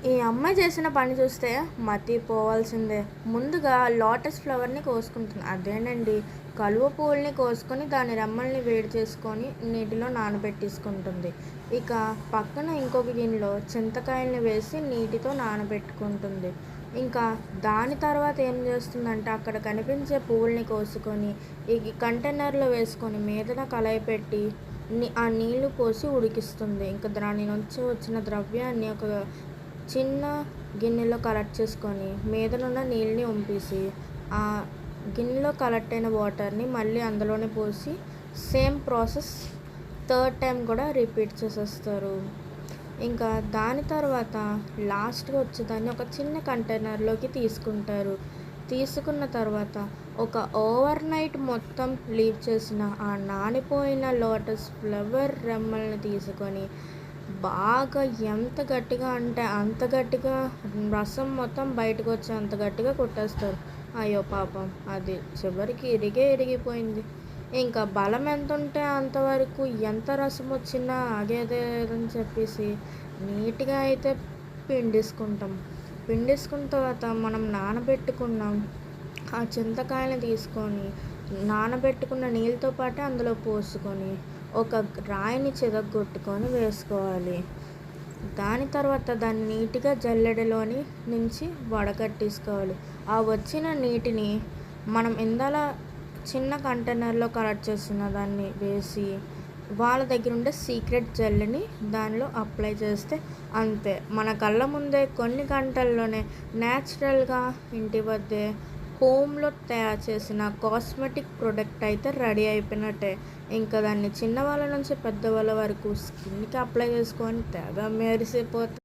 ఈ అమ్మాయి చేసిన పని చూస్తే మతిపోవాల్సిందే. ముందుగా లోటస్ ఫ్లవర్‌ని కోసుకుంటుంది. అదేనండి, కలువ పువ్వుల్ని కోసుకొని దాని రెమ్మల్ని వేడి చేసుకొని నీటిలో నానబెట్టేసుకుంటుంది. ఇక పక్కన ఇంకొక గిన్నెలో చింతకాయల్ని వేసి నీటితో నానబెట్టుకుంటుంది. ఇంకా దాని తర్వాత ఏం చేస్తుందంటే అక్కడ కనిపించే పువ్వుల్ని కోసుకొని ఈ కంటైనర్‌లో వేసుకొని మీదన కళాయి పెట్టి ఆ నీళ్లు పోసి ఉడికిస్తుంది. ఇంకా దాని నుంచి వచ్చిన ద్రవ్యాన్ని ఒక చిన్న గిన్నెలో కలెక్ట్ చేసుకొని మీదనున్న నీళ్ళని వంపేసి ఆ గిన్నెలో కలెక్ట్ అయిన వాటర్ని మళ్ళీ అందులోనే పోసి సేమ్ ప్రాసెస్ థర్డ్ టైం కూడా రిపీట్ చేసేస్తారు. ఇంకా దాని తర్వాత లాస్ట్గా వచ్చేదాన్ని ఒక చిన్న కంటైనర్లోకి తీసుకుంటారు. తీసుకున్న తర్వాత ఒక ఓవర్ నైట్ మొత్తం లీవ్ చేసిన ఆ నానిపోయిన లోటస్ ఫ్లవర్ రెమ్మల్ని తీసుకొని బాగా ఎంత గట్టిగా అంటే అంత గట్టిగా రసం మొత్తం బయటకు వచ్చి అంత గట్టిగా కొట్టేస్తారు. అయ్యో పాపం, అది చివరికి ఇరిగిపోయింది. ఇంకా బలం ఎంత ఉంటే అంతవరకు ఎంత రసం వచ్చినా ఆగేదేదని చెప్పేసి నీట్గా అయితే పిండేసుకుంటాం. పిండేసుకున్న తర్వాత మనం నానబెట్టుకున్నాం ఆ చింతకాయని తీసుకొని నానబెట్టుకున్న నీళ్ళతో పాటు అందులో పోసుకొని ఒక రాయిని చితగ్గొట్టుకొని వేసుకోవాలి. దాని తర్వాత దాన్ని నీట్గా జల్లెడలోని నుంచి వడకట్టేసుకోవాలి. ఆ వచ్చిన నీటిని మనం ఇందాల చిన్న కంటైనర్లో కలెక్ట్ చేసిన దాన్ని వేసి వాళ్ళ దగ్గర ఉండే సీక్రెట్ జెల్ని దానిలో అప్లై చేస్తే అంతే, మన కళ్ళ ముందే కొన్ని గంటల్లోనే న్యాచురల్గా ఇంటి వద్దే హోమ్లో తయారు చేసిన కాస్మెటిక్ ప్రోడక్ట్ అయితే రెడీ అయిపోయినట్టే. ఇంకా దాన్ని చిన్నవాళ్ళ నుంచి పెద్దవాళ్ళ వరకు స్కిన్కి అప్లై చేసుకొని తెగ మెరిసిపోతుంది.